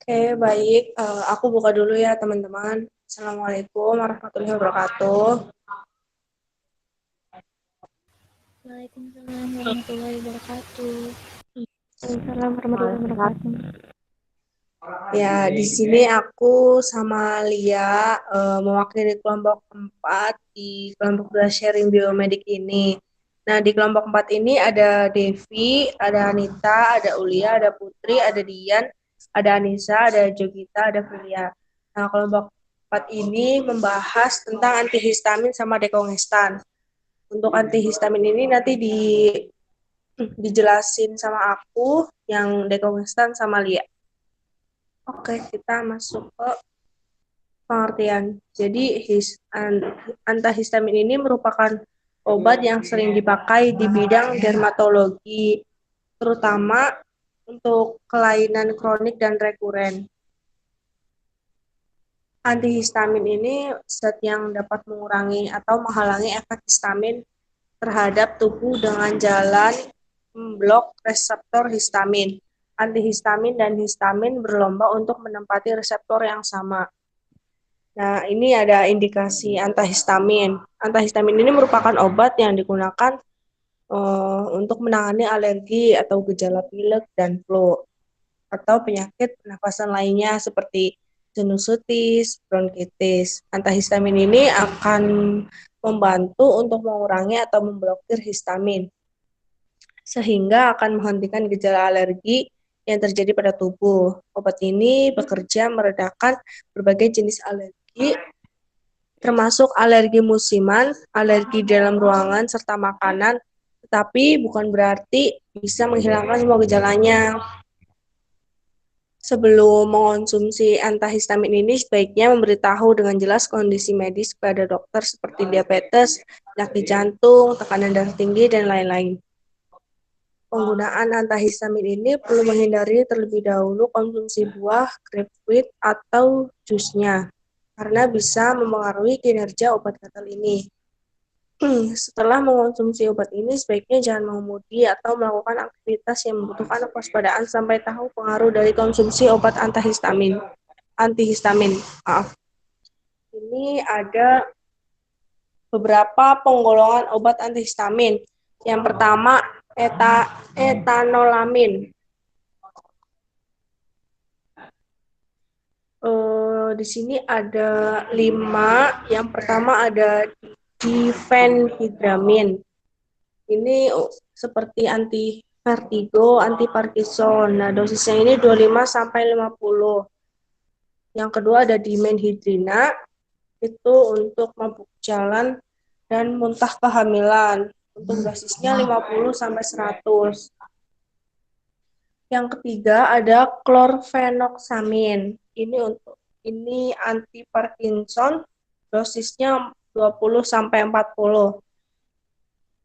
Oke, baik. Aku buka dulu ya, teman-teman. Assalamualaikum warahmatullahi wabarakatuh. Waalaikumsalam warahmatullahi wabarakatuh. Waalaikumsalam warahmatullahi wabarakatuh. Ya, di sini aku sama Lia mewakili kelompok 4 di kelompok 2 sharing biomedik ini. Nah, di kelompok 4 ini ada Devi, ada Anita, ada Ulia, ada Putri, ada Dian, ada Anissa, ada Jogita, ada Filia. Nah, kelompok 4 ini membahas tentang antihistamin sama dekongestan. Untuk antihistamin ini nanti dijelasin sama aku, yang dekongestan sama Lia. Oke, kita masuk ke pengertian. Jadi, antihistamin ini merupakan obat yang sering dipakai di bidang dermatologi, terutama untuk kelainan kronik dan rekuren. Antihistamin ini zat yang dapat mengurangi atau menghalangi efek histamin terhadap tubuh dengan jalan memblok reseptor histamin. Antihistamin dan histamin berlomba untuk menempati reseptor yang sama. Nah, ini ada indikasi antihistamin. Antihistamin ini merupakan obat yang digunakan untuk menangani alergi atau gejala pilek dan flu atau penyakit pernafasan lainnya seperti sinusitis, bronkitis. Antihistamin ini akan membantu untuk mengurangi atau memblokir histamin sehingga akan menghentikan gejala alergi yang terjadi pada tubuh. Obat ini bekerja meredakan berbagai jenis alergi, termasuk alergi musiman, alergi dalam ruangan, serta makanan, tetapi bukan berarti bisa menghilangkan semua gejalanya. Sebelum mengonsumsi antihistamin ini, sebaiknya memberitahu dengan jelas kondisi medis pada dokter seperti diabetes, penyakit jantung, tekanan darah tinggi, dan lain-lain. Penggunaan antihistamin ini perlu menghindari terlebih dahulu konsumsi buah, grapefruit, atau jusnya, karena bisa memengaruhi kinerja obat gatal ini. Setelah mengonsumsi obat ini, sebaiknya jangan mengemudi atau melakukan aktivitas yang membutuhkan kewaspadaan sampai tahu pengaruh dari konsumsi obat antihistamin. Maaf. Ini ada beberapa penggolongan obat antihistamin. Yang pertama, etanolamin. Di sini ada 5. Yang pertama ada difenhidramin. Ini seperti anti vertigo, anti Parkinson. Nah, dosisnya ini 25 sampai 50. Yang kedua ada dimenhidrina, itu untuk mabuk jalan dan muntah kehamilan. Untuk dosisnya 50 sampai 100. Yang ketiga ada klorfenoksamin. Ini anti Parkinson, dosisnya 20 sampai 40.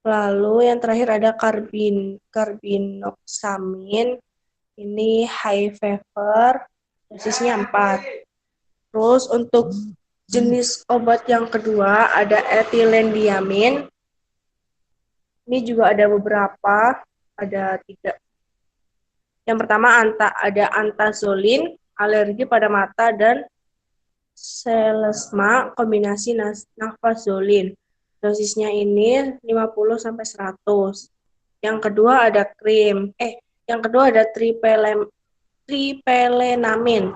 Lalu yang terakhir ada karbinoksamin. Ini high fever, dosisnya 4. Terus untuk jenis obat yang kedua ada etilendiamin. Ini juga ada beberapa, ada 3. Yang pertama ada antazolin, alergi pada mata, dan selesma kombinasi nafazolin. Dosisnya ini 50 sampai 100. Yang kedua ada tripelenamin.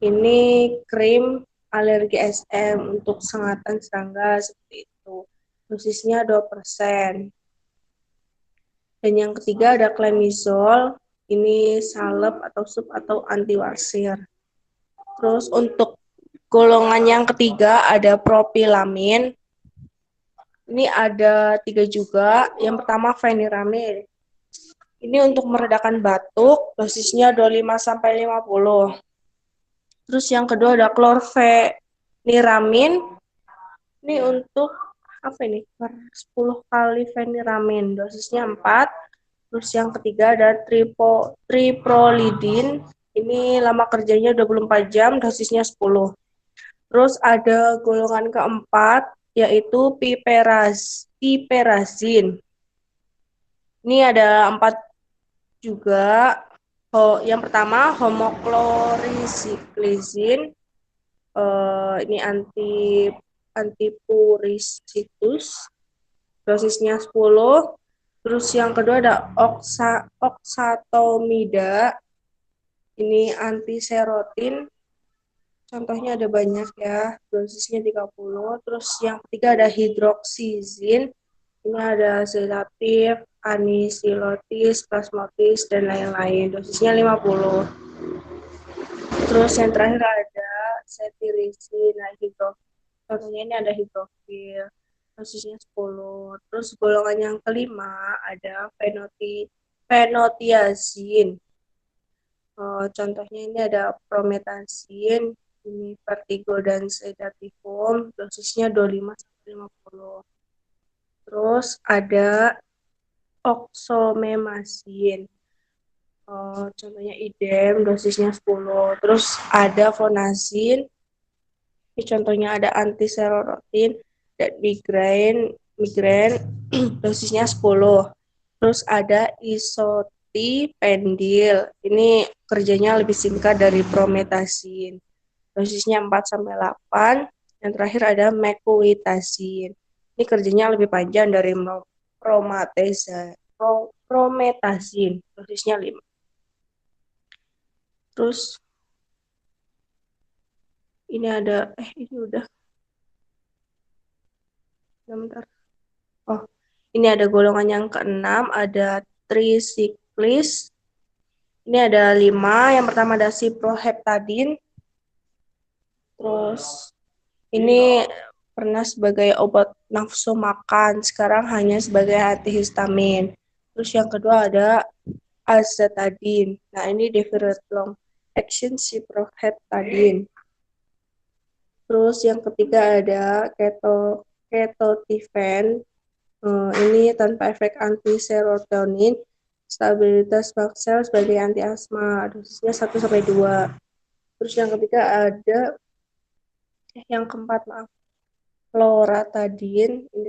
Ini krim alergi SM untuk sengatan serangga seperti itu. Dosisnya 2%. Dan yang ketiga ada clemizole. Ini salep atau sup atau antiwasir. Terus untuk golongan yang ketiga ada propilamin. Ini ada 3 juga. Yang pertama feniramid. Ini untuk meredakan batuk, dosisnya 25 sampai 50. Terus yang kedua ada chlorpheniramine. Ini untuk apa ini? Per 10 kali feniramin, dosisnya 4. Terus yang ketiga ada triprolidin. Ini lama kerjanya 24 jam, dosisnya 10. Terus ada golongan keempat, yaitu piperazin. Ini ada 4 juga. Yang pertama homoklorisiklizin, ini antipuricitus, dosisnya 10. Terus yang kedua ada oxatomida, ini antiserotin, contohnya ada banyak ya, dosisnya 30. Terus yang ketiga ada hidroksizin, ini ada sedatif, anisilotis, plasmotis, dan lain-lain, dosisnya 50. Terus yang terakhir ada cetirizin, contohnya ini ada hidrofil, dosisnya 10. Terus golongan yang kelima ada fenotiazin. Contohnya ini ada prometasin, ini vertigo dan sedatifum, dosisnya 25-50. Terus ada oxomemasin, contohnya idem, dosisnya 10. Terus ada fonazin, ini contohnya ada antiserotin dan migrain dosisnya 10. Terus ada isotipendil, ini kerjanya lebih singkat dari prometasin, dosisnya 4-8. Yang terakhir ada mekuitasin, ini kerjanya lebih panjang dari prometasin, dosisnya 5. Terus ini ada, ini udah. Bentar. Ini ada golongan yang keenam, ada trisiklis. Ini ada 5. Yang pertama ada ciproheptadin. Terus ini pernah sebagai obat nafsu makan, sekarang hanya sebagai antihistamin. Terus yang kedua ada azatadin. Nah, ini deferred long action ciproheptadin. Terus yang ketiga ada ketotifen. Ini tanpa efek anti-serotonin, stabilitas maksel sebagai anti asma, dosisnya 1-2. Terus yang ketiga ada, yang keempat maaf, loratadin, ini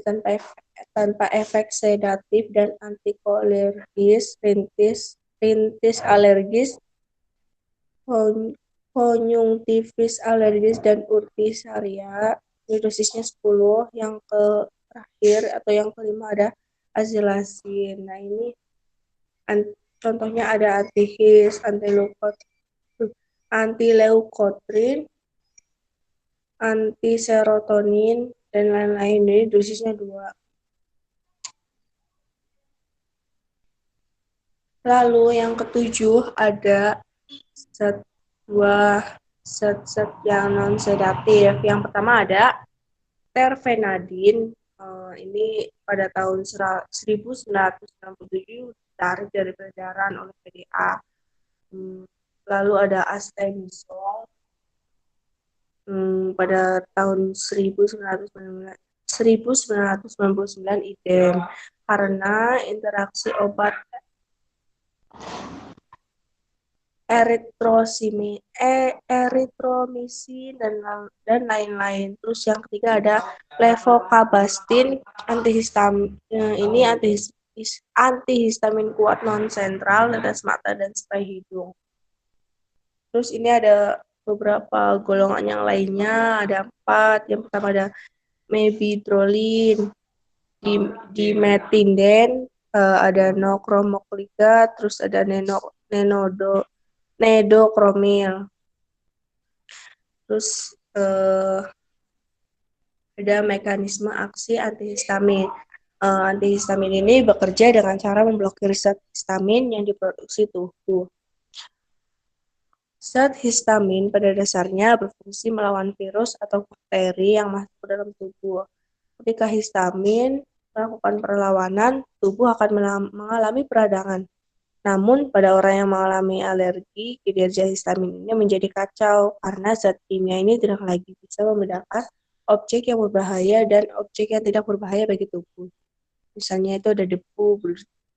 tanpa efek sedatif dan antikolergis, rintis alergis, konjungtivis alergis, dan urticaria. Ini dosisnya 10. Yang terakhir atau yang kelima ada azilasin. Nah, ini contohnya ada antihis, antileukotrin, antiserotonin, dan lain-lain. Jadi dosisnya 2. Lalu yang ketujuh ada zat yang non sedatif. Yang pertama ada terfenadin. Ini pada tahun 1997 ditarik dari peredaran oleh PDA. Lalu ada astenisol, pada tahun 1999 idem, karena interaksi obat eritromisin dan lain-lain. Terus yang ketiga ada levocabastin, antihistamin. Ini antihistamin kuat non sentral, netes mata dan spray hidung. Terus ini ada beberapa golongan yang lainnya, ada 4. Yang pertama ada mebidrolin, dimetinden, ada nokromokligat, terus ada nedokromil. Terus ada mekanisme aksi antihistamin. Antihistamin ini bekerja dengan cara memblokir zat histamin yang diproduksi tubuh. Zat histamin pada dasarnya berfungsi melawan virus atau bakteri yang masuk ke dalam tubuh. Ketika histamin melakukan perlawanan, tubuh akan mengalami peradangan. Namun, pada orang yang mengalami alergi, kinerja histamin ini menjadi kacau karena zat kimia ini tidak lagi bisa membedakan objek yang berbahaya dan objek yang tidak berbahaya bagi tubuh. Misalnya itu ada debu,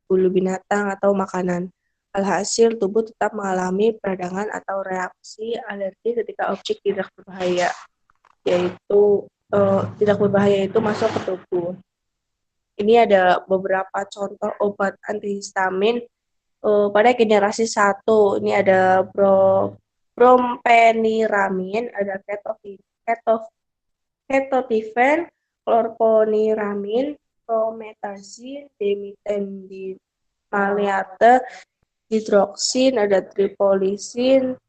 bulu binatang, atau makanan. Alhasil, tubuh tetap mengalami peradangan atau reaksi alergi ketika objek tidak berbahaya, yaitu tidak berbahaya itu masuk ke tubuh. Ini ada beberapa contoh obat antihistamin pada generasi 1 ini ada brompeniramin, ada ketotifen, chlorpheniramine, promethazine, dimethendimaleate, hidroksin, ada tripolisin,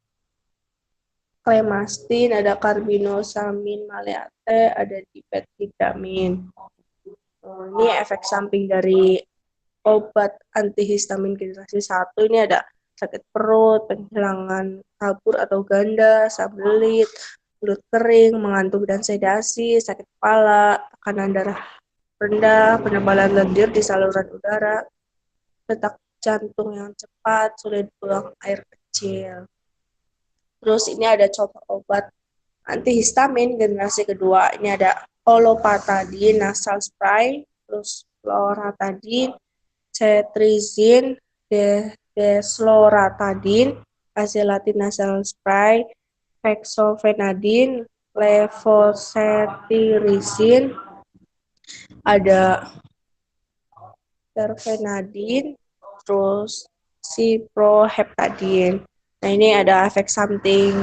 clemastine, ada carbinosamin maleate, ada dipeptidamin. Ini efek samping dari obat antihistamin generasi 1 ini ada sakit perut, penghilangan kabur atau ganda, sabelit, mulut kering, mengantuk dan sedasi, sakit kepala, tekanan darah rendah, penebalan lendir di saluran udara, detak jantung yang cepat, sulit buang air kecil. Terus ini ada contoh obat antihistamin generasi kedua. Ini ada olopatadine nasal spray, terus loratadine, cetirizine, desloratadine, azelatin nasal spray, fexofenadine, levocetirizine, ada terfenadine, terus ciproheptadine. Nah, ini ada efek samping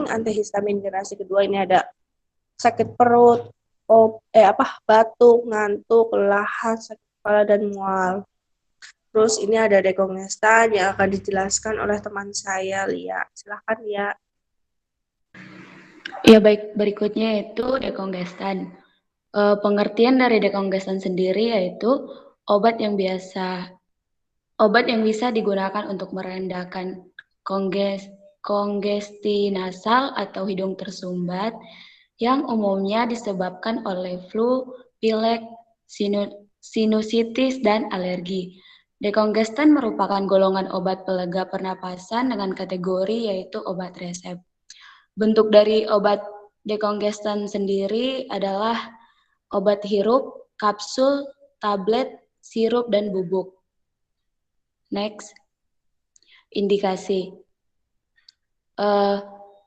antihistamin generasi kedua. Ini ada sakit perut, batuk, ngantuk, kelelahan, sakit kepala dan mual. Terus ini ada dekongestan yang akan dijelaskan oleh teman saya, Lia. Silakan, Lia. Ya baik, berikutnya itu dekongestan. Pengertian dari dekongestan sendiri yaitu obat yang bisa digugakan untuk merendahkan kongesti nasal atau hidung tersumbat yang umumnya disebabkan oleh flu, pilek, sinusitis, dan alergi. Dekongestan merupakan golongan obat pelega pernapasan dengan kategori yaitu obat resep. Bentuk dari obat dekongestan sendiri adalah obat hirup, kapsul, tablet, sirup, dan bubuk. Next, indikasi.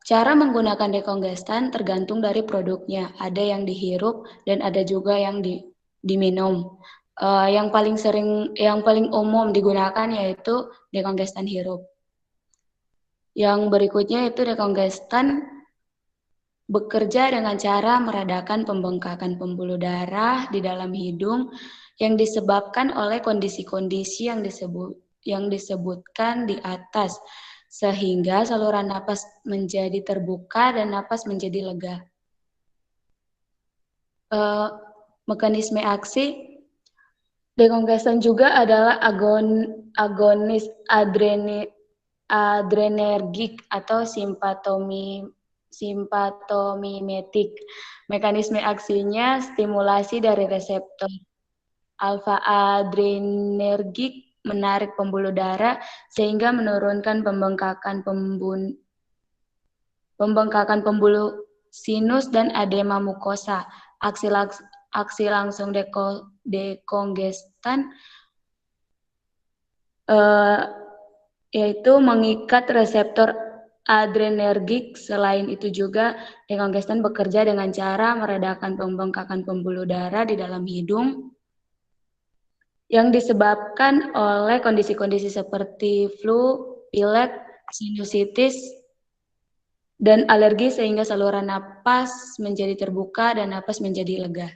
Cara menggunakan dekongestan tergantung dari produknya. Ada yang dihirup dan ada juga yang diminum. Yang paling umum digunakan yaitu dekongestan hirup. Yang berikutnya itu dekongestan bekerja dengan cara meredakan pembengkakan pembuluh darah di dalam hidung yang disebabkan oleh kondisi-kondisi yang disebutkan di atas, sehingga saluran napas menjadi terbuka dan napas menjadi lega. Mekanisme aksi dekongestan juga adalah agonis adrenergik atau simpatomimetik. Mekanisme aksinya stimulasi dari reseptor alfa adrenergik menarik pembuluh darah sehingga menurunkan pembengkakan pembuluh sinus dan edema mukosa. Aksi langsung dekongestan yaitu mengikat reseptor adrenergik. Selain itu juga dekongestan bekerja dengan cara meredakan pembengkakan pembuluh darah di dalam hidung yang disebabkan oleh kondisi-kondisi seperti flu, pilek, sinusitis, dan alergi sehingga saluran napas menjadi terbuka dan napas menjadi lega.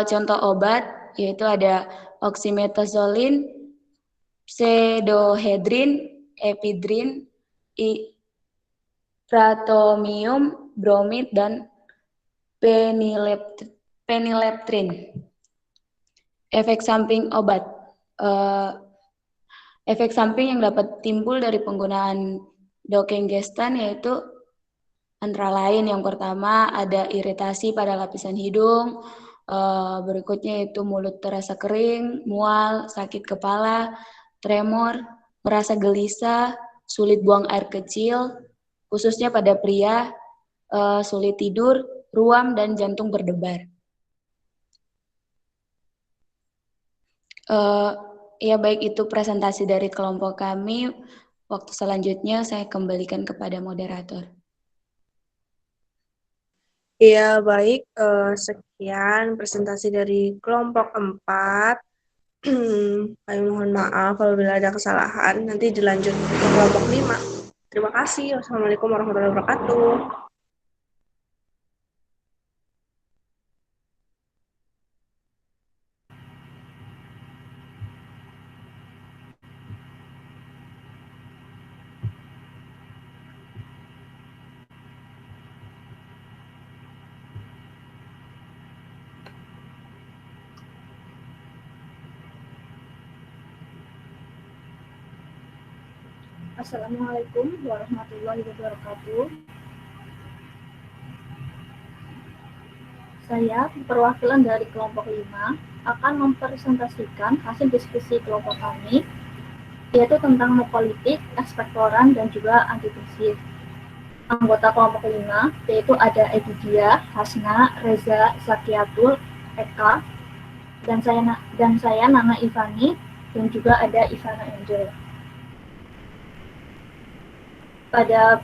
Contoh obat yaitu ada oxymetazoline, pseudohedrin, ephedrine, pratomium, bromid, dan phenylephrine. Efek samping obat. Efek samping yang dapat timbul dari penggunaan dekongestan yaitu antara lain yang pertama ada iritasi pada lapisan hidung, berikutnya itu mulut terasa kering, mual, sakit kepala, tremor, merasa gelisah, sulit buang air kecil, khususnya pada pria, sulit tidur, ruam, dan jantung berdebar. Ya baik, itu presentasi dari kelompok kami. Waktu selanjutnya saya kembalikan kepada moderator. Ya, baik. Sekian presentasi dari kelompok 4. Kami mohon maaf apabila ada kesalahan. Nanti dilanjut ke kelompok 5. Terima kasih. Wassalamualaikum warahmatullahi wabarakatuh. Assalamualaikum warahmatullahi wabarakatuh. Saya, perwakilan dari kelompok 5, akan mempresentasikan hasil diskusi kelompok kami, yaitu tentang politik, ekspektoran, dan juga antitesis. Anggota kelompok 5, yaitu ada Edidia, Hasna, Reza, Zakiatul, Eka, dan saya Nana Ivani, dan juga ada Ivana Angel. Pada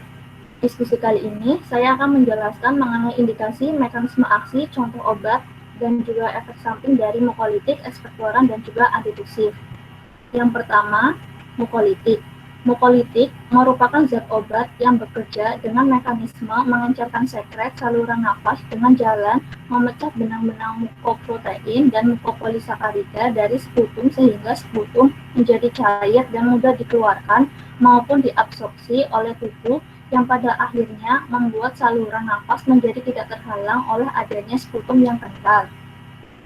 diskusi kali ini, saya akan menjelaskan mengenai indikasi, mekanisme aksi, contoh obat, dan juga efek samping dari mukolitik, ekspektoran, dan juga antitusif. Yang pertama, mukolitik. Mukolitik merupakan zat obat yang bekerja dengan mekanisme mengencerkan sekret saluran nafas dengan jalan memecah benang-benang mukoprotein dan mukopolisakarida dari sputum sehingga sputum menjadi cair dan mudah dikeluarkan maupun diabsorpsi oleh tubuh yang pada akhirnya membuat saluran nafas menjadi tidak terhalang oleh adanya sputum yang kental.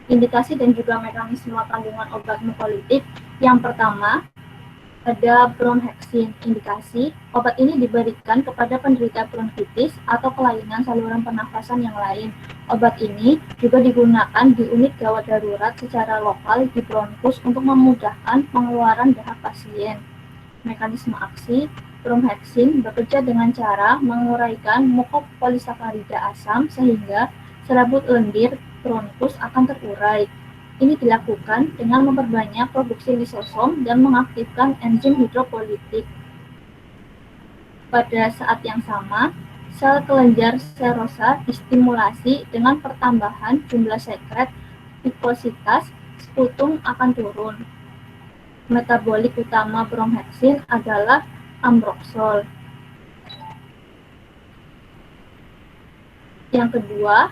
Indikasi dan juga mekanisme kandungan obat mukolitik. Yang pertama, ada bromhexin. Indikasi, obat ini diberikan kepada penderita bronkitis atau kelainan saluran pernafasan yang lain. Obat ini juga digunakan di unit gawat darurat secara lokal di bronkus untuk memudahkan pengeluaran dahak pasien. Mekanisme aksi, bromhexin bekerja dengan cara menguraikan mukopolisakarida asam sehingga serabut lendir bronkus akan terurai. Ini dilakukan dengan memperbanyak produksi lisosom dan mengaktifkan enzim hidropolitik. Pada saat yang sama, sel kelenjar serosa distimulasi dengan pertambahan jumlah sekret vikositas, sputum akan turun. Metabolik utama bromhexin adalah ambroxol. Yang kedua,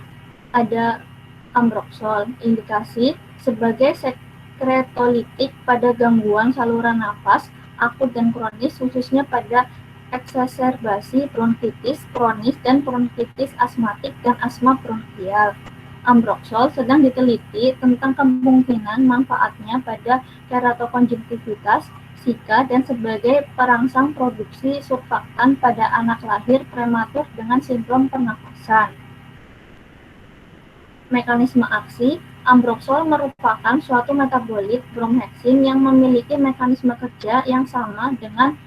ada ambroxol. Indikasi sebagai sekretolitik pada gangguan saluran nafas akut dan kronis, khususnya pada eksaserbasi bronkitis kronis dan bronkitis asmatik dan asma bronkial. Ambroxol sedang diteliti tentang kemungkinan manfaatnya pada keratokonjungtivitis, Zika, dan sebagai perangsang produksi surfaktan pada anak lahir prematur dengan sindrom pernafasan. Mekanisme aksi, ambroxol merupakan suatu metabolit bromhexin yang memiliki mekanisme kerja yang sama dengan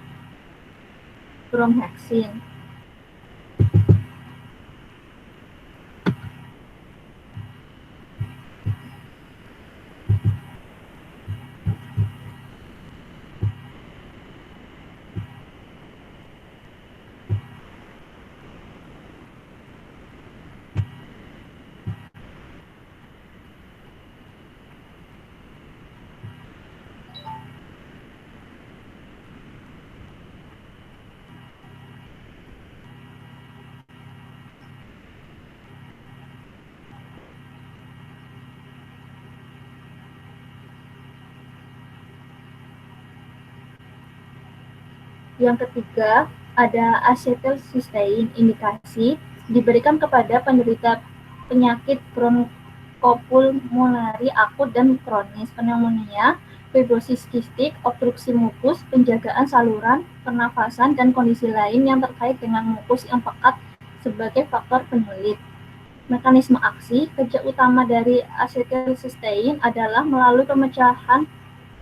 bromhexin. Yang ketiga, ada acetylcysteine. Indikasi diberikan kepada penderita penyakit bronkopulmonari akut dan kronis, pneumonia, fibrosis kistik, obstruksi mukus, penjagaan saluran pernafasan, dan kondisi lain yang terkait dengan mukus yang pekat sebagai faktor penyulit. Mekanisme aksi, kerja utama dari acetylcysteine adalah melalui pemecahan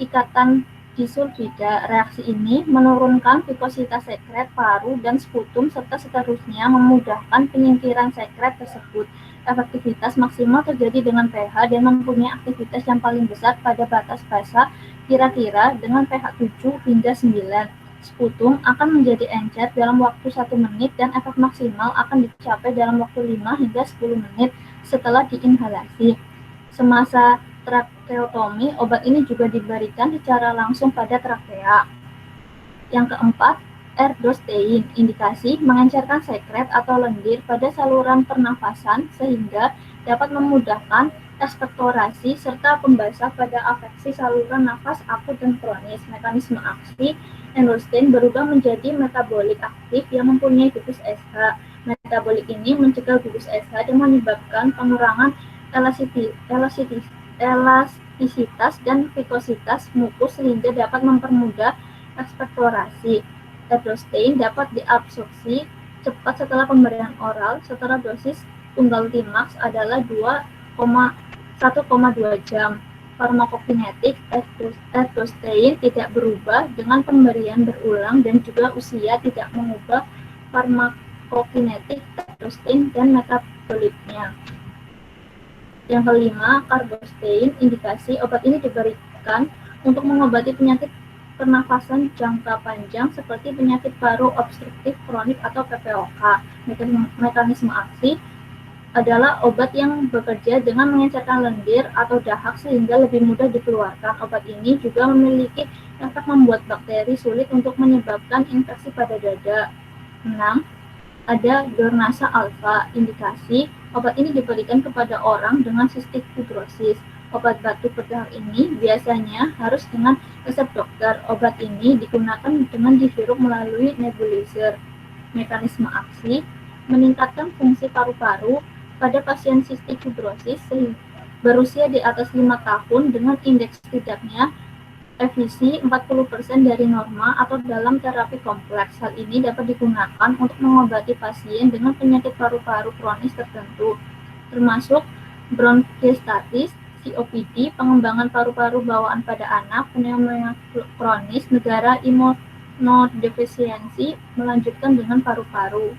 ikatan disulfida. Reaksi ini menurunkan vikositas sekret paru dan sputum serta seterusnya memudahkan penyingkiran sekret tersebut. Efektivitas maksimal terjadi dengan pH dan mempunyai aktivitas yang paling besar pada batas basa kira-kira dengan pH 7 hingga 9. sputum akan menjadi encer dalam waktu 1 menit dan efek maksimal akan dicapai dalam waktu 5 hingga 10 menit setelah diinhalasi. Semasa trakeotomi, obat ini juga diberikan secara langsung pada trakea. Yang keempat, ergostein, indikasi mengencerkan sekret atau lendir pada saluran pernafasan sehingga dapat memudahkan ekspektorasi serta pembasah pada afeksi saluran nafas akut dan kronis. Mekanisme aksi endostein berubah menjadi metabolik aktif yang mempunyai gugus SH. Metabolik ini mencegah gugus SH dan menyebabkan pengurangan elastisitas dan vikositas mukus sehingga dapat mempermudah ekspektorasi. Ergostein dapat diabsorpsi cepat setelah pemberian oral setelah dosis tunggal Tmax adalah 1,2 jam. Farmakokinetik ergostein tidak berubah dengan pemberian berulang dan juga usia tidak mengubah farmakokinetik ergostein dan metaboliknya. Yang kelima, karbostein, indikasi obat ini diberikan untuk mengobati penyakit pernafasan jangka panjang seperti penyakit paru obstruktif kronik atau PPOK. Mekanisme aksi adalah obat yang bekerja dengan mengencerkan lendir atau dahak sehingga lebih mudah dikeluarkan. Obat ini juga memiliki efek membuat bakteri sulit untuk menyebabkan infeksi pada dada. 6. Ada Dornasa alfa, indikasi obat ini diberikan kepada orang dengan sistik fibrosis. Obat batuk berdahak ini biasanya harus dengan resep dokter. Obat ini digunakan dengan dihirup melalui nebulizer. Mekanisme aksi meningkatkan fungsi paru-paru pada pasien sistik fibrosis berusia di atas 5 tahun dengan indeks tidaknya FVC 40% dari norma atau dalam terapi kompleks. Hal ini dapat digunakan untuk mengobati pasien dengan penyakit paru-paru kronis tertentu, termasuk bronkiolitis, COPD, pengembangan paru-paru bawaan pada anak, pneumonia kronis, negara imunodefisiensi melanjutkan dengan paru-paru.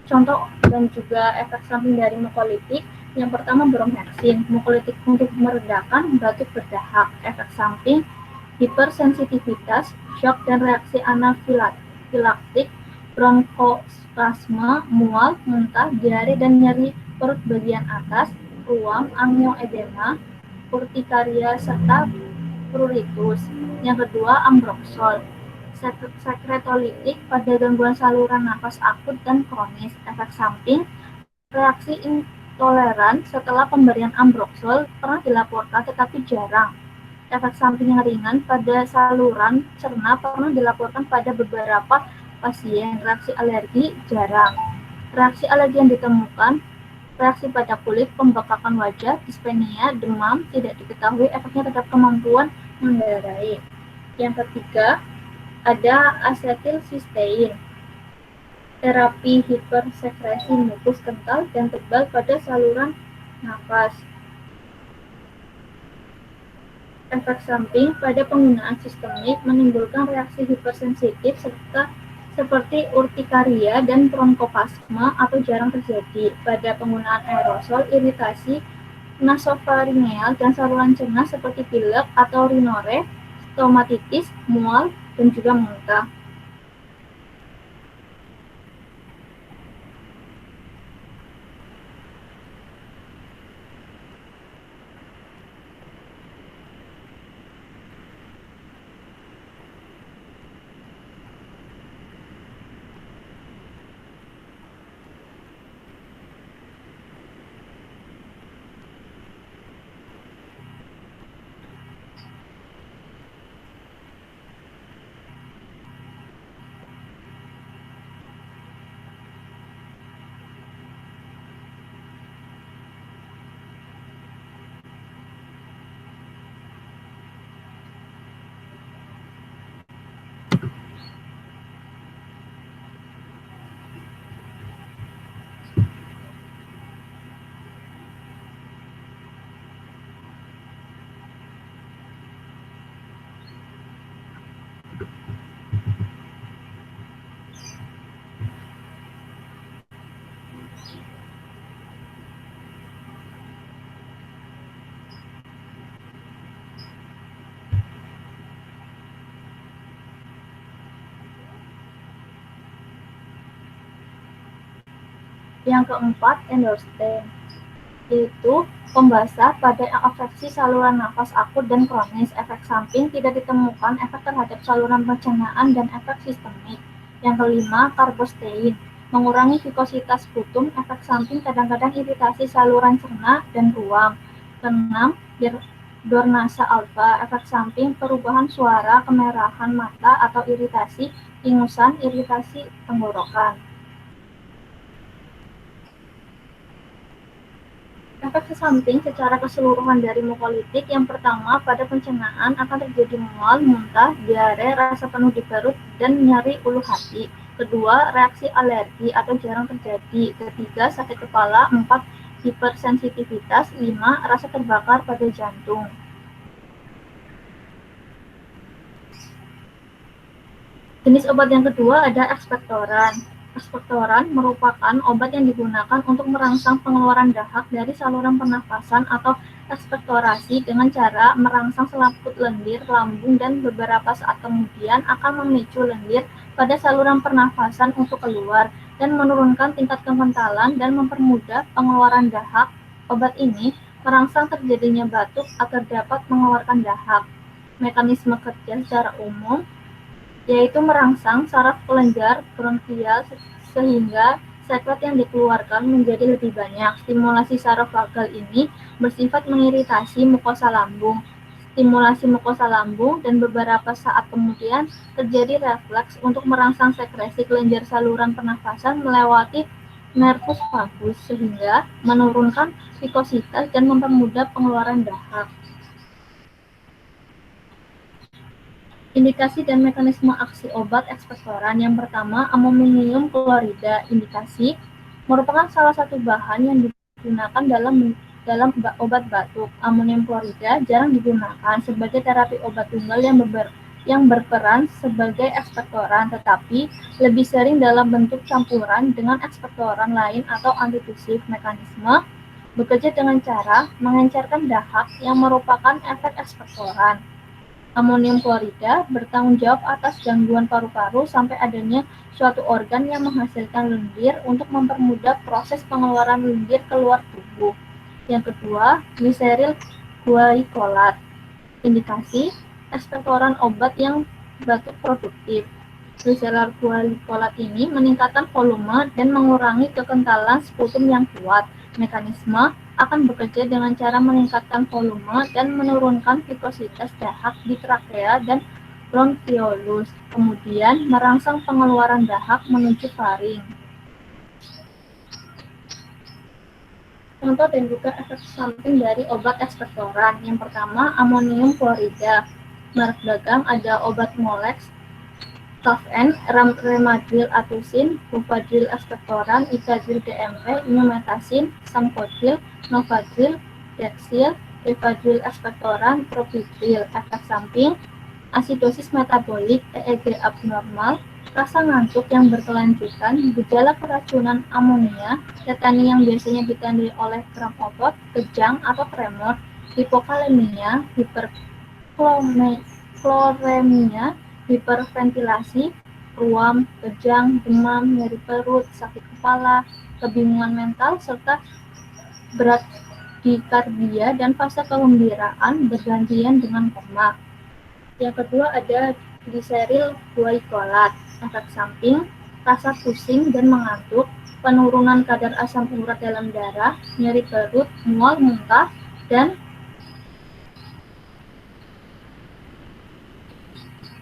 Contoh dan juga efek samping dari mukolitik. Yang pertama, bromheksin, mukolitik untuk meredakan batuk berdahak. Efek samping, hipersensitivitas, shock dan reaksi anafilaktik, bronkospasme, mual, muntah, diare dan nyeri perut bagian atas, ruam, angioedema, urtikaria, serta pruritus. Yang kedua, ambroxol, sekretolytik pada gangguan saluran nafas akut dan kronis. Efek samping, reaksi intoleran setelah pemberian ambroxol pernah dilaporkan tetapi jarang. Efek samping yang ringan pada saluran cerna pernah dilaporkan pada beberapa pasien. Reaksi alergi jarang. Reaksi alergi yang ditemukan, reaksi pada kulit, pembekakan wajah, dispenia, demam, tidak diketahui efeknya terhadap kemampuan mengendarai. Yang ketiga, ada asetilsistein, terapi hipersekresi mukus kental dan tebal pada saluran nafas. Efek samping pada penggunaan sistemik menimbulkan reaksi hipersensitif serta seperti urtikaria dan bronkopasme atau jarang terjadi. Pada penggunaan aerosol, iritasi nasofaringeal dan saluran cerna seperti pilek atau rhinore, stomatitis, mual, dan juga muntah. Yang keempat, endostem, yaitu pembahasan pada afeksi saluran nafas akut dan kronis. Efek samping tidak ditemukan efek terhadap saluran pencernaan dan efek sistemik. Yang kelima, karbostein, mengurangi vikositas putum. Efek samping kadang-kadang iritasi saluran cerna dan ruam. Keenam, dornasa alfa, efek samping perubahan suara, kemerahan mata atau iritasi ingusan, iritasi tenggorokan. Efek samping secara keseluruhan dari mukolitik, yang pertama, pada pencernaan akan terjadi mual, muntah, diare, rasa penuh di perut, dan nyeri ulu hati. Kedua, reaksi alergi atau jarang terjadi. Ketiga, sakit kepala. 4, hipersensitivitas. 5, rasa terbakar pada jantung. Jenis obat yang kedua ada ekspektoran. Ekspektoran merupakan obat yang digunakan untuk merangsang pengeluaran dahak dari saluran pernafasan atau ekspektorasi dengan cara merangsang selaput lendir, lambung, dan beberapa saat kemudian akan memicu lendir pada saluran pernafasan untuk keluar dan menurunkan tingkat kekentalan dan mempermudah pengeluaran dahak. Obat ini merangsang terjadinya batuk agar dapat mengeluarkan dahak. Mekanisme kerja secara umum yaitu merangsang saraf kelenjar bronkial sehingga sekret yang dikeluarkan menjadi lebih banyak. Stimulasi saraf vagal ini bersifat mengiritasi mukosa lambung. Stimulasi mukosa lambung dan beberapa saat kemudian terjadi refleks untuk merangsang sekresi kelenjar saluran pernafasan melewati nervus vagus sehingga menurunkan vikositas dan mempermudah pengeluaran dahak. Indikasi dan mekanisme aksi obat ekspektoran. Yang pertama, amonium klorida. Indikasi merupakan salah satu bahan yang digunakan dalam obat batuk. Amonium klorida jarang digunakan sebagai terapi obat tunggal yang berperan sebagai ekspektoran, tetapi lebih sering dalam bentuk campuran dengan ekspektoran lain atau antitusif. Mekanisme bekerja dengan cara mengencerkan dahak yang merupakan efek ekspektoran. Amonium klorida bertanggung jawab atas gangguan paru-paru sampai adanya suatu organ yang menghasilkan lendir untuk mempermudah proses pengeluaran lendir keluar tubuh. Yang kedua, gliseril guaicolat. Indikasi ekspektoran obat yang batuk produktif. Gliseril guaicolat ini meningkatkan volume dan mengurangi kekentalan sputum yang kuat. Mekanisme akan bekerja dengan cara meningkatkan volume dan menurunkan vikositas dahak di trakea dan bronkiolus, kemudian merangsang pengeluaran dahak menuju faring. Contoh dan juga efek samping dari obat ekspektoran. Yang pertama, amonium klorida. Merek dagang ada obat Molex, Tofan, Remadril atusin, Bufadril ekspektoran, Itadril DMP, Inumetasin, Samkodril, Novadril, Dexil, Rivadril ekspektoran, Propidril. Efek samping, asidosis metabolik, EEG abnormal, rasa ngantuk yang berkelanjutan, gejala keracunan amonia, tetani yang biasanya ditandai oleh kram otot, kejang atau tremor, hipokalemia, hiperkloremia, hiperventilasi, ruam, kejang, demam, nyeri perut, sakit kepala, kebingungan mental, serta bradykardia dan fase kegembiraan bergantian dengan koma. Yang kedua ada gliseril guaicolat. Efek samping, rasa pusing dan mengantuk, penurunan kadar asam urat dalam darah, nyeri perut, mual, muntah, dan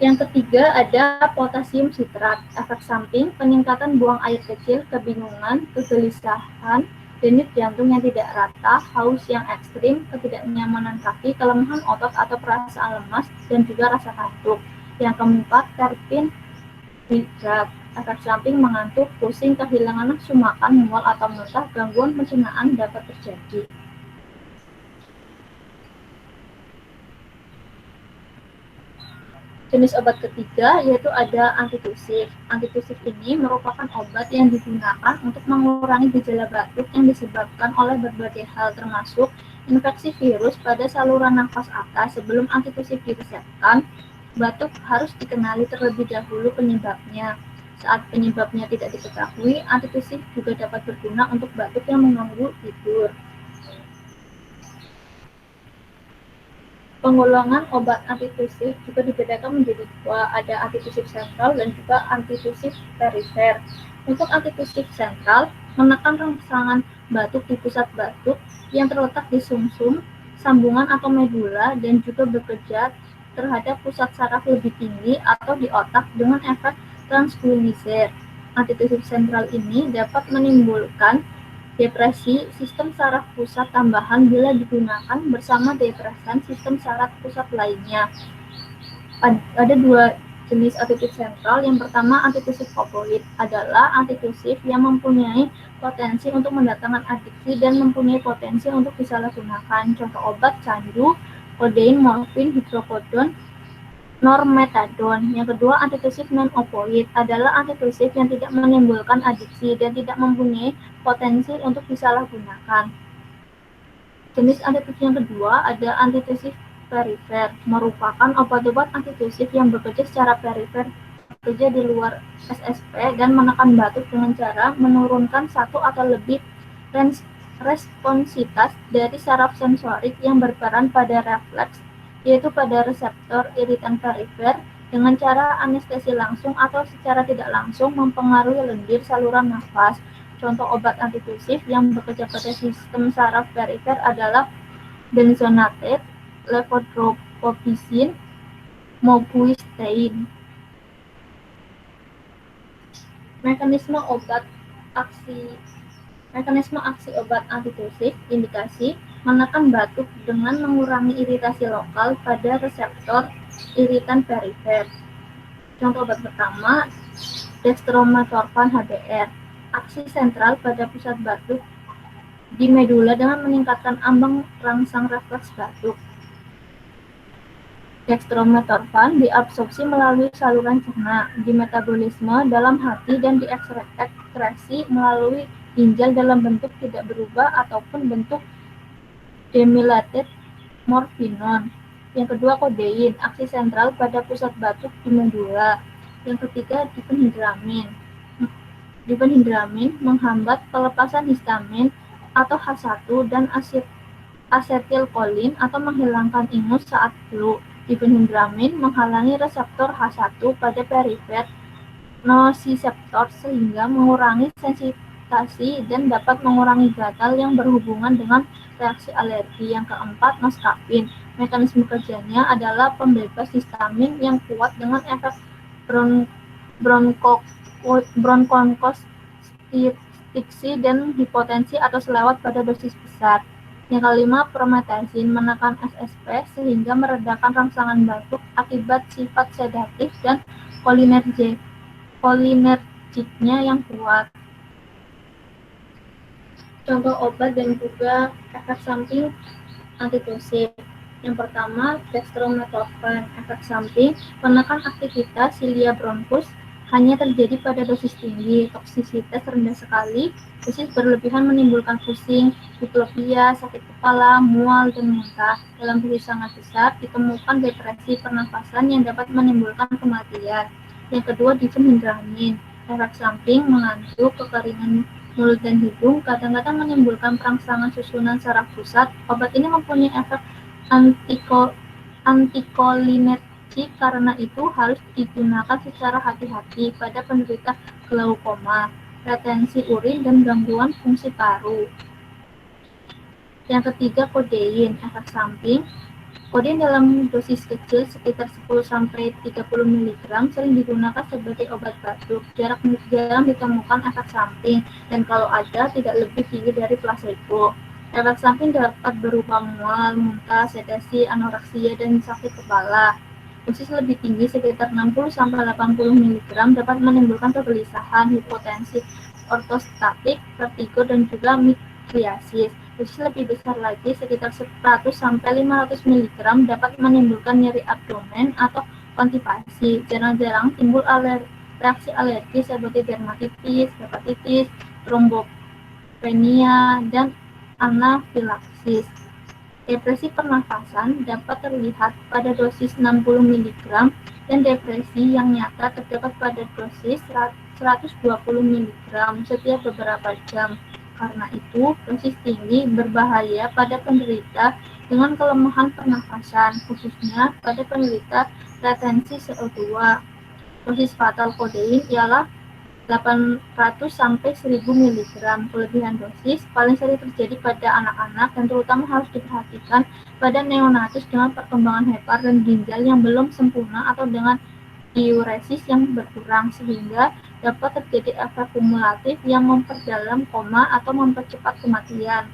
yang ketiga ada potasium sitrat. Efek samping, peningkatan buang air kecil, kebingungan, kegelisahan, denyut jantung yang tidak rata, haus yang ekstrim, ketidaknyamanan kaki, kelemahan otot atau perasaan lemas, dan juga rasa kantuk. Yang keempat, terpin hidrat. Efek samping, mengantuk, pusing, kehilangan nafsu makan, mual atau muntah, gangguan pencernaan dapat terjadi. Jenis obat ketiga yaitu ada antitusif. Antitusif ini merupakan obat yang digunakan untuk mengurangi gejala batuk yang disebabkan oleh berbagai hal termasuk infeksi virus pada saluran nafas atas. Sebelum antitusif diresepkan, batuk harus dikenali terlebih dahulu penyebabnya. Saat penyebabnya tidak diketahui, antitusif juga dapat berguna untuk batuk yang mengganggu tidur. Penggolongan obat antitusif juga dibedakan menjadi dua, ada antitusif sentral dan juga antitusif perifer. Untuk antitusif sentral, menekan rangsangan batuk di pusat batuk yang terletak di sumsum, sambungan atau medula, dan juga bekerja terhadap pusat saraf lebih tinggi atau di otak dengan efek tranquilizer. Antitusif sentral ini dapat menimbulkan depresi sistem saraf pusat tambahan bila digunakan bersama depresan sistem saraf pusat lainnya. Ada dua jenis antitusif sentral. Yang pertama, antitusif opoid adalah antitusif yang mempunyai potensi untuk mendatangkan adiksi dan mempunyai potensi untuk disalahgunakan. Contoh obat candu, kodein, morfin, hidrokodon, normetadon. Yang kedua, antitusif non-opoid adalah antitusif yang tidak menimbulkan adiksi dan tidak mempunyai potensi untuk disalahgunakan. Jenis antitusif yang kedua ada antitusif perifer, merupakan obat-obat antitusif yang bekerja secara perifer, bekerja di luar SSP dan menekan batuk dengan cara menurunkan satu atau lebih responsivitas dari saraf sensorik yang berperan pada refleks, yaitu pada reseptor iritan perifer, dengan cara anestesi langsung atau secara tidak langsung mempengaruhi lendir saluran nafas. Contoh obat antitusif yang bekerja pada sistem saraf perifer adalah benzonatate, levodopa, moguistein. Mekanisme aksi obat antitusif, indikasi menekan batuk dengan mengurangi iritasi lokal pada reseptor iritan perifer. Contoh obat pertama, dextromethorphan HBr. Aksi sentral pada pusat batuk di medula dengan meningkatkan ambang rangsang refleks batuk. Dextromethorphan diabsorpsi melalui saluran cerna, dimetabolisme dalam hati dan diekskresi melalui ginjal dalam bentuk tidak berubah ataupun bentuk demyelated morfinon. Yang kedua, kodein, aksi sentral pada pusat batuk di medula. Yang ketiga, diphenhydramin. Diphenhydramin menghambat pelepasan histamin atau H1 dan asetilkolin atau menghilangkan ingus saat flu. Diphenhydramin menghalangi reseptor H1 pada perifer nociceptor sehingga mengurangi sensitasi dan dapat mengurangi gatal yang berhubungan dengan reaksi alergi. Yang keempat, noscapin. Mekanisme kerjanya adalah pembebas histamin yang kuat dengan efek bronkokonstriksi dan hipotensi atau selewat pada dosis besar. Yang kelima, promethazine menekan SSP sehingga meredakan rangsangan batuk akibat sifat sedatif dan kolinergiknya yang kuat. Contoh obat dan juga efek samping antitusif. Yang pertama, dextromethorphan. Efek samping menekan aktivitas silia bronchus hanya terjadi pada dosis tinggi, toksisitas rendah sekali, dosis berlebihan menimbulkan pusing, diplopia, sakit kepala, mual, dan muntah. Dalam dosis sangat besar, ditemukan depresi pernafasan yang dapat menimbulkan kematian. Yang kedua, diphenhydramin. Efek samping mengantuk, kekeringan mulut dan hidung, kadang-kadang menimbulkan perangsangan susunan saraf pusat. Obat ini mempunyai efek antikolinergik, karena itu harus digunakan secara hati-hati pada penderita glaukoma, retensi urin, dan gangguan fungsi paru. Yang ketiga, kodein. Efek samping. Kodein dalam dosis kecil sekitar 10-30 mg sering digunakan sebagai obat batuk. Jarang ditemukan efek samping, dan kalau ada tidak lebih tinggi dari placebo. Efek samping dapat berupa mual, muntah, sedasi, anoreksia, dan sakit kepala. Dosis lebih tinggi sekitar 60-80 mg dapat menimbulkan kegelisahan, hipotensi ortostatik, vertigo, dan juga midriasis. Dosis lebih besar lagi sekitar 100-500 mg dapat menimbulkan nyeri abdomen atau konstipasi. Jarang-jarang timbul reaksi alergi seperti dermatitis, hepatitis, trombopenia, dan anafilaksis. Depresi pernafasan dapat terlihat pada dosis 60 mg dan depresi yang nyata terdapat pada dosis 120 mg setiap beberapa jam. Karena itu, dosis tinggi berbahaya pada penderita dengan kelemahan pernafasan, khususnya pada penderita retensi CO2. Dosis fatal kodein ialah 800 sampai 1000 mg. Kelebihan dosis paling sering terjadi pada anak-anak dan terutama harus diperhatikan pada neonatus dengan perkembangan hepar dan ginjal yang belum sempurna atau dengan diuresis yang berkurang, sehingga dapat terjadi efek kumulatif yang memperdalam koma atau mempercepat kematian.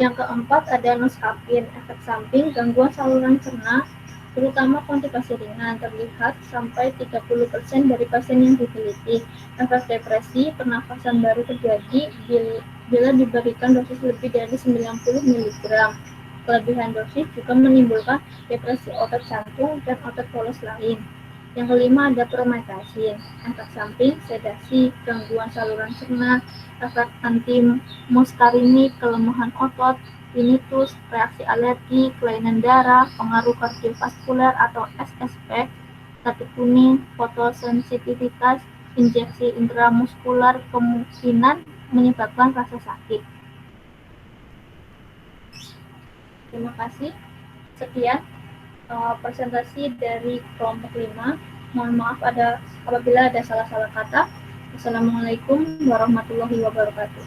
Yang keempat ada noscapin, efek samping gangguan saluran cerna, terutama konstipasi ringan, terlihat sampai 30% dari pasien yang diteliti. Efek depresi, pernafasan baru terjadi bila diberikan dosis lebih dari 90 mg. Kelebihan dosis juga menimbulkan depresi otot jantung dan otot polos lain. Yang kelima ada promethazine, efek samping, sedasi, gangguan saluran cerna, efek anti-muskarinik, kelemahan otot, tinnitus, reaksi alergi, kelainan darah, pengaruh kardiovaskuler atau SSP, kartu kuning, fotosensitivitas, injeksi intramuskular kemungkinan menyebabkan rasa sakit. Terima kasih. Sekian presentasi dari kelompok 5. Mohon maaf apabila ada salah-salah kata. Assalamualaikum warahmatullahi wabarakatuh.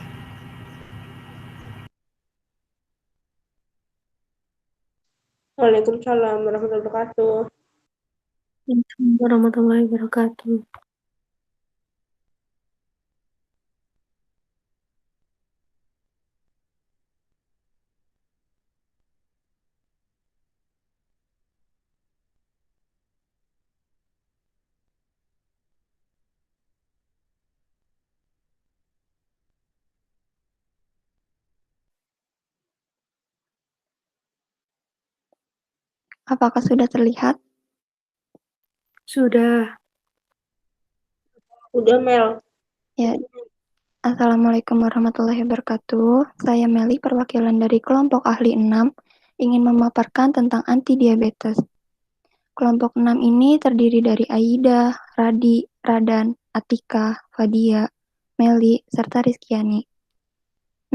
Waalaikumsalam warahmatullahi wabarakatuh. Waalaikumsalam warahmatullahi wabarakatuh. Apakah sudah terlihat? Sudah. Udah, Mel. Ya. Assalamualaikum warahmatullahi wabarakatuh. Saya Meli, perwakilan dari kelompok ahli 6, ingin memaparkan tentang anti-diabetes. Kelompok 6 ini terdiri dari Aida, Radi, Radan, Atika, Fadia, Meli, serta Rizkyani.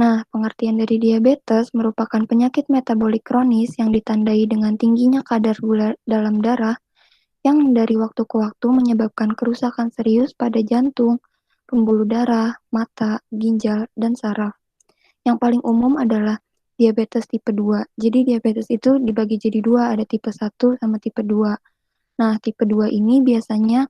Nah, pengertian dari diabetes merupakan penyakit metabolik kronis yang ditandai dengan tingginya kadar gula dalam darah yang dari waktu ke waktu menyebabkan kerusakan serius pada jantung, pembuluh darah, mata, ginjal, dan saraf. Yang paling umum adalah diabetes tipe 2. Jadi diabetes itu dibagi jadi dua, ada tipe 1 sama tipe 2. Nah, tipe 2 ini biasanya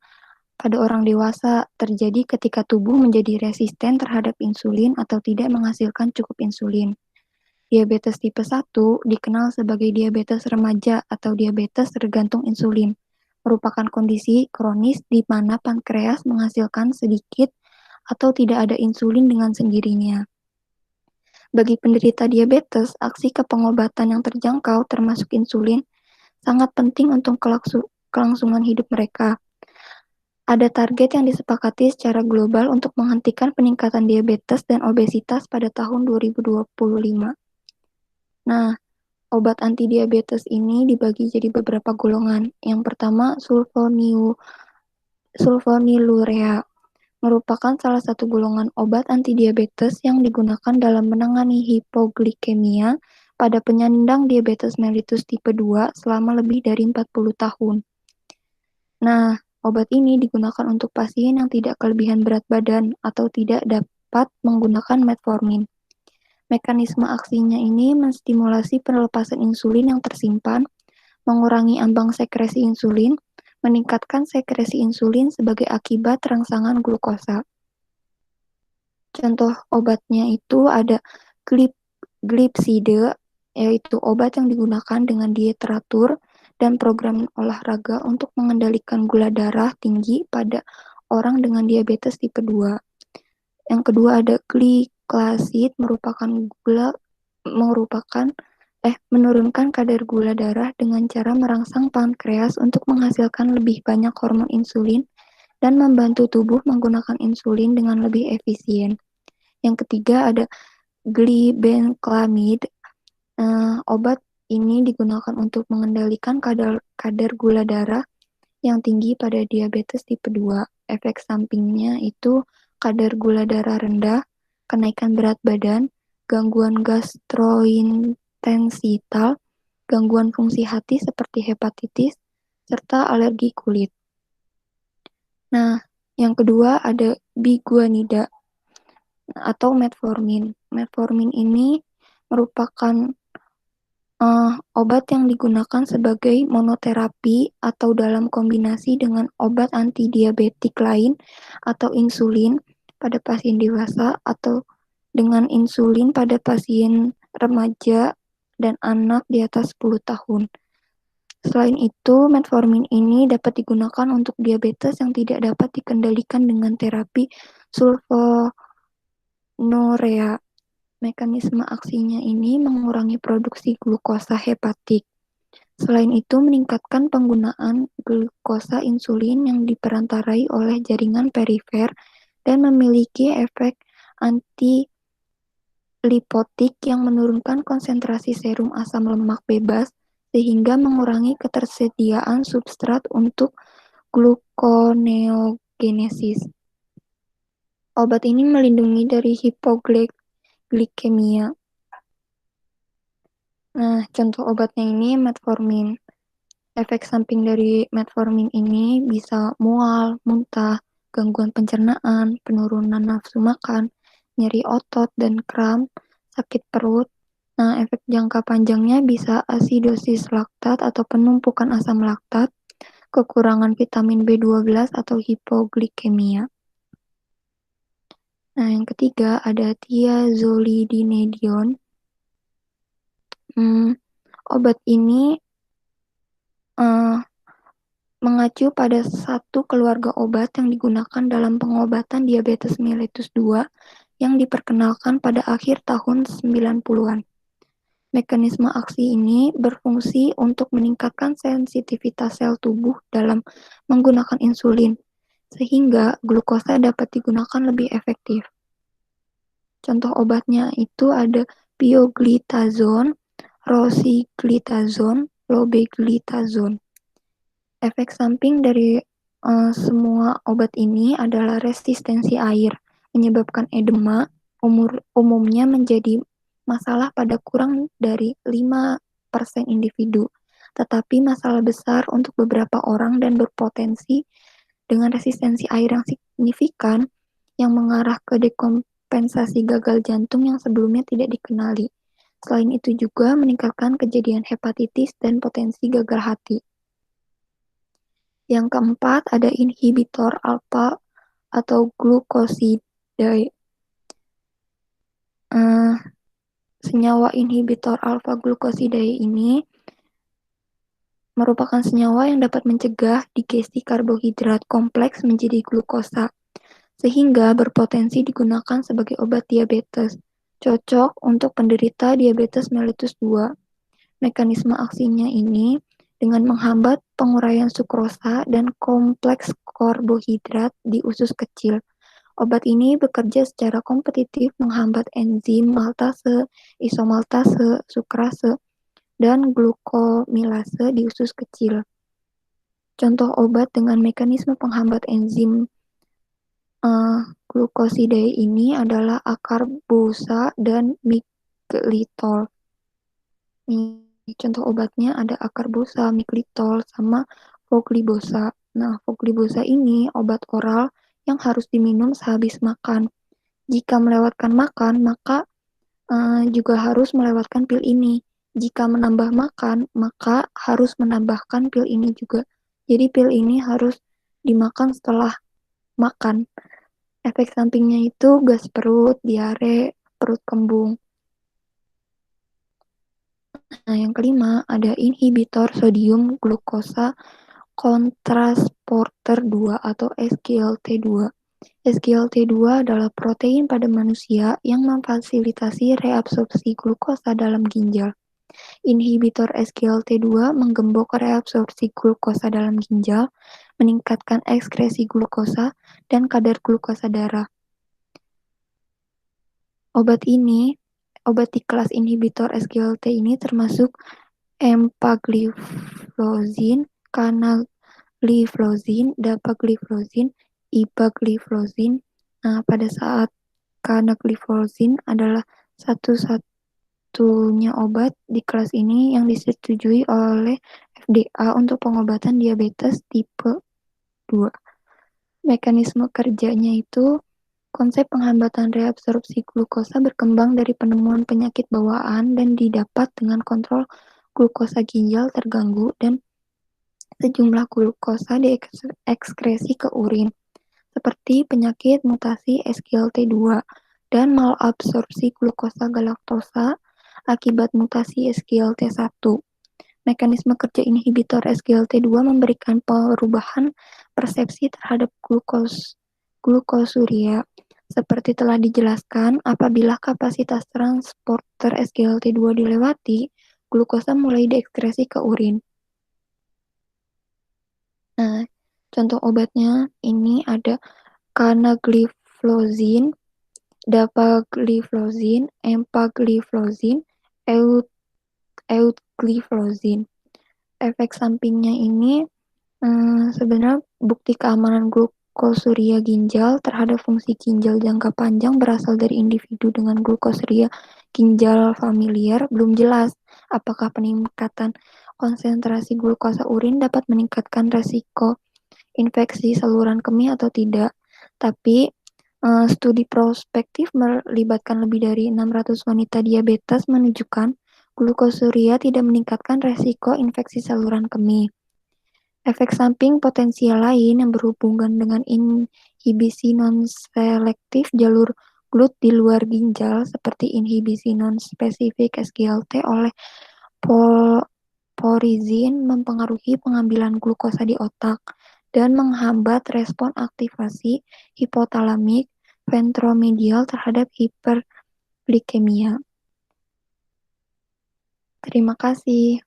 pada orang dewasa terjadi ketika tubuh menjadi resisten terhadap insulin atau tidak menghasilkan cukup insulin. Diabetes tipe 1 dikenal sebagai diabetes remaja atau diabetes tergantung insulin. Merupakan kondisi kronis di mana pankreas menghasilkan sedikit atau tidak ada insulin dengan sendirinya. Bagi penderita diabetes, aksi kepengobatan yang terjangkau termasuk insulin sangat penting untuk kelangsungan hidup mereka. Ada target yang disepakati secara global untuk menghentikan peningkatan diabetes dan obesitas pada tahun 2025. Nah, obat antidiabetes ini dibagi jadi beberapa golongan. Yang pertama, sulfonylurea merupakan salah satu golongan obat antidiabetes yang digunakan dalam menangani hipoglikemia pada penyandang diabetes mellitus tipe 2 selama lebih dari 40 tahun. Nah, obat ini digunakan untuk pasien yang tidak kelebihan berat badan atau tidak dapat menggunakan metformin. Mekanisme aksinya ini menstimulasi pelepasan insulin yang tersimpan, mengurangi ambang sekresi insulin, meningkatkan sekresi insulin sebagai akibat rangsangan glukosa. Contoh obatnya itu ada glipside, yaitu obat yang digunakan dengan diet teratur dan program olahraga untuk mengendalikan gula darah tinggi pada orang dengan diabetes tipe 2. Yang kedua ada gliclazide, menurunkan kadar gula darah dengan cara merangsang pankreas untuk menghasilkan lebih banyak hormon insulin dan membantu tubuh menggunakan insulin dengan lebih efisien. Yang ketiga ada glibenclamide. Obat ini digunakan untuk mengendalikan kadar gula darah yang tinggi pada diabetes tipe 2. efek sampingnya itu kadar gula darah rendah, kenaikan berat badan, gangguan gastrointestinal, gangguan fungsi hati seperti hepatitis, serta alergi kulit. Nah, yang kedua ada biguanida atau metformin. Metformin ini merupakan obat yang digunakan sebagai monoterapi atau dalam kombinasi dengan obat antidiabetik lain atau insulin pada pasien dewasa atau dengan insulin pada pasien remaja dan anak di atas 10 tahun. Selain itu, metformin ini dapat digunakan untuk diabetes yang tidak dapat dikendalikan dengan terapi sulfonylurea. Mekanisme aksinya ini mengurangi produksi glukosa hepatik. Selain itu, meningkatkan penggunaan glukosa insulin yang diperantarai oleh jaringan perifer dan memiliki efek antilipotik yang menurunkan konsentrasi serum asam lemak bebas sehingga mengurangi ketersediaan substrat untuk gluconeogenesis. Obat ini melindungi dari hipoglikemia. Nah, contoh obatnya ini metformin. Efek samping dari metformin ini bisa mual, muntah, gangguan pencernaan, penurunan nafsu makan, nyeri otot dan kram, sakit perut. Nah, efek jangka panjangnya bisa asidosis laktat atau penumpukan asam laktat, kekurangan vitamin B12 atau hipoglikemia. Nah, yang ketiga ada thiazolidinedion. Obat ini mengacu pada satu keluarga obat yang digunakan dalam pengobatan diabetes mellitus 2 yang diperkenalkan pada akhir tahun 90-an. Mekanisme aksi ini berfungsi untuk meningkatkan sensitivitas sel tubuh dalam menggunakan insulin, sehingga glukosa dapat digunakan lebih efektif. Contoh obatnya itu ada pioglitazone, rosiglitazone, lobeglitazone. Efek samping dari semua obat ini adalah resistensi air, menyebabkan edema, umumnya menjadi masalah pada kurang dari 5% individu, tetapi masalah besar untuk beberapa orang dan berpotensi dengan resistensi air yang signifikan yang mengarah ke dekompensasi gagal jantung yang sebelumnya tidak dikenali. Selain itu juga meningkatkan kejadian hepatitis dan potensi gagal hati. Yang keempat ada inhibitor alfa atau glucosidase. Senyawa inhibitor alfa glucosidase ini merupakan senyawa yang dapat mencegah digesti karbohidrat kompleks menjadi glukosa, sehingga berpotensi digunakan sebagai obat diabetes. Cocok untuk penderita diabetes mellitus 2. Mekanisme aksinya ini dengan menghambat penguraian sukrosa dan kompleks karbohidrat di usus kecil. Obat ini bekerja secara kompetitif menghambat enzim maltase, isomaltase, sukrase, dan glukomilase di usus kecil. Contoh obat dengan mekanisme penghambat enzim glucosidase ini adalah acarbosa dan miglitol. Contoh obatnya ada acarbosa, miglitol, sama voglibosa. Nah, voglibosa ini obat oral yang harus diminum sehabis makan. Jika melewatkan makan, maka juga harus melewatkan pil ini. Jika menambah makan, maka harus menambahkan pil ini juga. Jadi pil ini harus dimakan setelah makan. Efek sampingnya itu gas perut, diare, perut kembung. Nah, yang kelima ada inhibitor sodium glukosa kontransporter 2 atau SGLT2. SGLT2 adalah protein pada manusia yang memfasilitasi reabsorpsi glukosa dalam ginjal. Inhibitor SGLT2 menggembok reabsorpsi glukosa dalam ginjal, meningkatkan ekskresi glukosa dan kadar glukosa darah. Obat di kelas inhibitor SGLT ini termasuk empagliflozin, canagliflozin, dapagliflozin, ipagliflozin. Nah, pada saat canagliflozin adalah satu-satunya obat di kelas ini yang disetujui oleh FDA untuk pengobatan diabetes tipe 2. Mekanisme kerjanya itu konsep penghambatan reabsorpsi glukosa berkembang dari penemuan penyakit bawaan dan didapat dengan kontrol glukosa ginjal terganggu dan sejumlah glukosa diekskresi ke urin, seperti penyakit mutasi SGLT2 dan malabsorpsi glukosa galaktosa akibat mutasi SGLT1. Mekanisme kerja inhibitor SGLT2 memberikan perubahan persepsi terhadap glukosuria. Seperti telah dijelaskan, apabila kapasitas transporter SGLT2 dilewati, glukosa mulai diekskresi ke urin. Nah, contoh obatnya ini ada canagliflozin, dapagliflozin, empagliflozin, eutgliflozin. Efek sampingnya ini sebenarnya bukti keamanan glukosuria ginjal terhadap fungsi ginjal jangka panjang berasal dari individu dengan glukosuria ginjal familiar belum jelas. Apakah peningkatan konsentrasi glukosa urin dapat meningkatkan resiko infeksi saluran kemih atau tidak? Tapi studi prospektif melibatkan lebih dari 600 wanita diabetes menunjukkan glukosuria tidak meningkatkan resiko infeksi saluran kemih. Efek samping potensial lain yang berhubungan dengan inhibisi non-selektif jalur GLUT di luar ginjal seperti inhibisi non-spesifik SGLT oleh porizin mempengaruhi pengambilan glukosa di otak dan menghambat respon aktivasi hipotalamik ventromedial terhadap hiperglikemia. Terima kasih.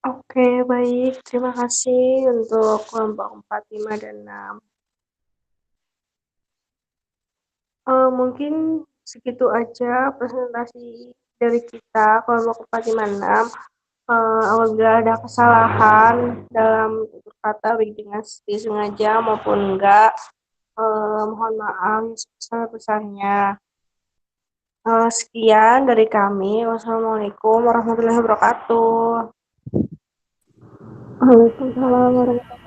Oke, baik. Terima kasih untuk kelompok 4, 5, dan 6. Mungkin segitu aja presentasi dari kita, kelompok 4, 5, 6. Apabila ada kesalahan dalam tutur kata baik dengan sengaja maupun enggak, mohon maaf sebesar-besarnya. Sekian dari kami. Wassalamualaikum warahmatullahi wabarakatuh. Waalaikumsalam warahmatullahi wabarakatuh.